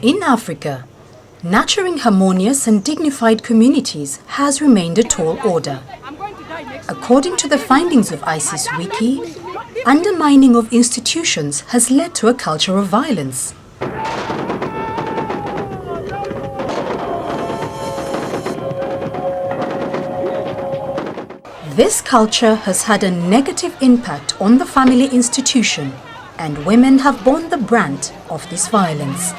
In Africa, nurturing harmonious and dignified communities has remained a tall order. According to the findings of ISIS Wiki, undermining of institutions has led to a culture of violence. This culture has had a negative impact on the family institution, and women have borne the brunt of this violence.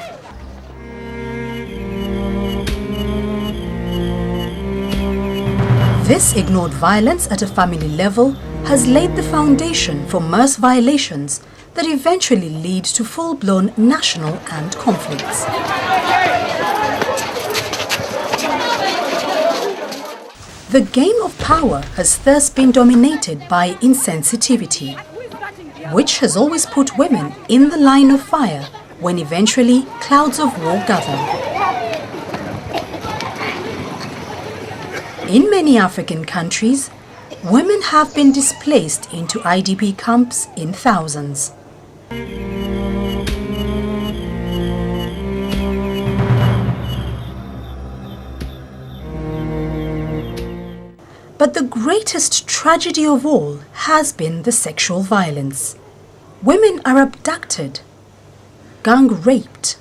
This ignored violence at a family level has laid the foundation for mass violations that eventually lead to full-blown national and conflicts. The game of power has thus been dominated by insensitivity, which has always put women in the line of fire when eventually clouds of war gather. In many African countries, women have been displaced into IDP camps in thousands. But the greatest tragedy of all has been the sexual violence. Women are abducted, gang raped,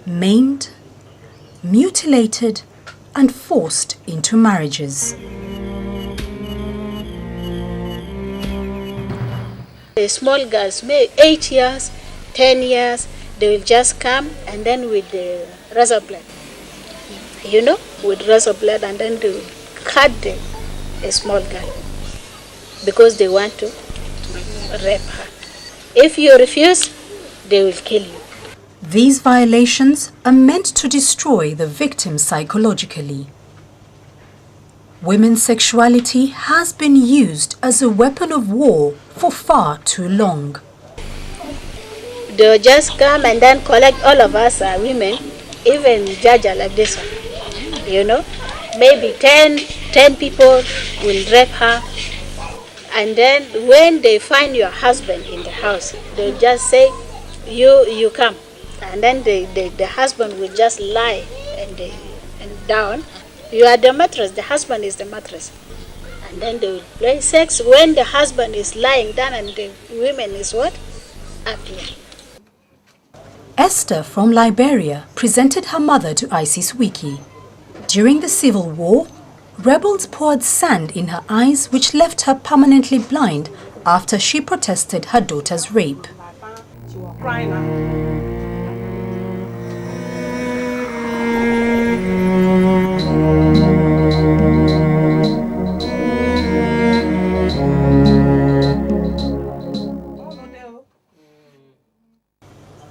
maimed, mutilated, and forced into marriages. The small girls, maybe 8 years, 10 years, they will just come and then with the razor blade, with razor blade, and then they will cut a small girl because they want to rape her. If you refuse, they will kill you. These violations are meant to destroy the victim psychologically. Women's sexuality has been used as a weapon of war for far too long. They'll just come and then collect all of us women, even Jaja like this one. Maybe 10 people will rape her. And then when they find your husband in the house, they'll just say, you come. And then the husband will just lie and down. You are the mattress, the husband is the mattress. And then they will play sex when the husband is lying down and the woman is what? Up here. Esther from Liberia presented her mother to ISIS Wiki. During the civil war, rebels poured sand in her eyes which left her permanently blind after she protested her daughter's rape.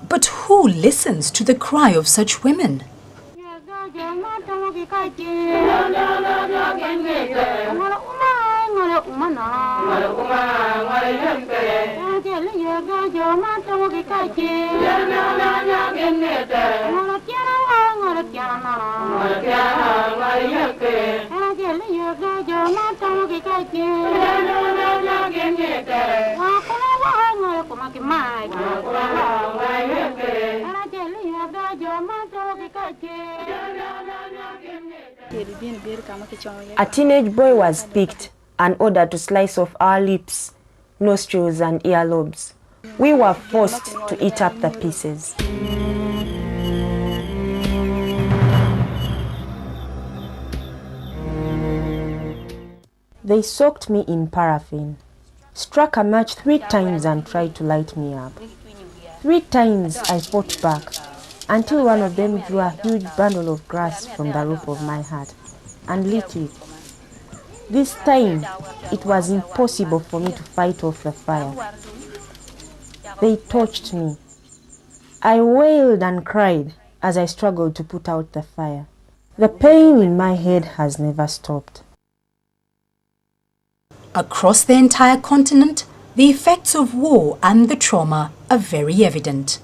But who listens to the cry of such women? A teenage boy was picked and ordered to slice off our lips, nostrils, and earlobes. We were forced to eat up the pieces. They soaked me in paraffin, struck a match 3 times and tried to light me up. 3 times I fought back until one of them drew a huge bundle of grass from the roof of my hut and lit it. This time, it was impossible for me to fight off the fire. They torched me. I wailed and cried as I struggled to put out the fire. The pain in my head has never stopped. Across the entire continent, the effects of war and the trauma are very evident.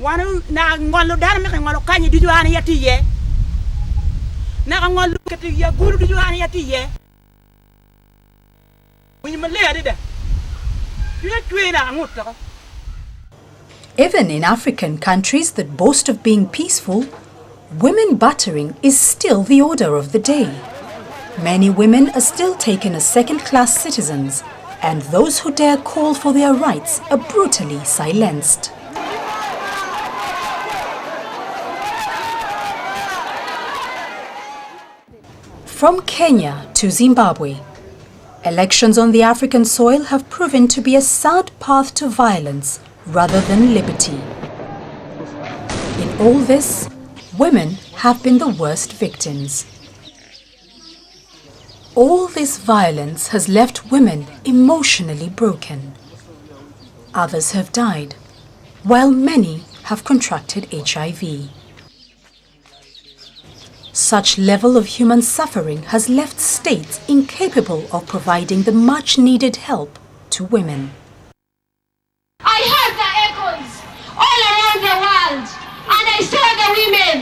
Wanu na ngolo dana me ngolo kanyi duju ani yati ye na ngolo kati ya guru duju ani yati ye Even in African countries that boast of being peaceful, women battering is still the order of the day. Many women are still taken as second-class citizens, and those who dare call for their rights are brutally silenced. From Kenya to Zimbabwe, elections on the African soil have proven to be a sad path to violence rather than liberty. In all this, women have been the worst victims. All this violence has left women emotionally broken. Others have died, while many have contracted HIV. Such level of human suffering has left states incapable of providing the much-needed help to women. I heard the echoes all around the world, and I saw the women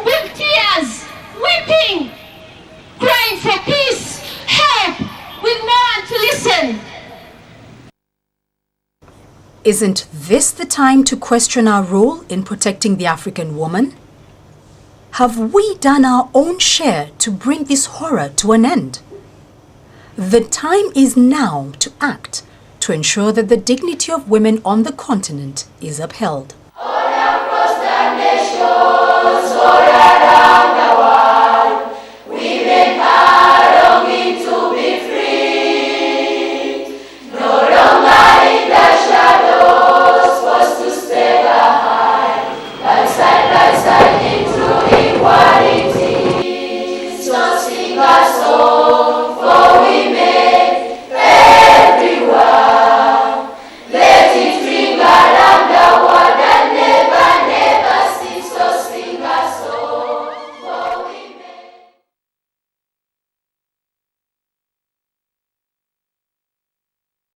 with tears, weeping, crying for peace, help, with no one to listen. Isn't this the time to question our role in protecting the African woman? Have we done our own share to bring this horror to an end? The time is now to act to ensure that the dignity of women on the continent is upheld. All across the nations, all around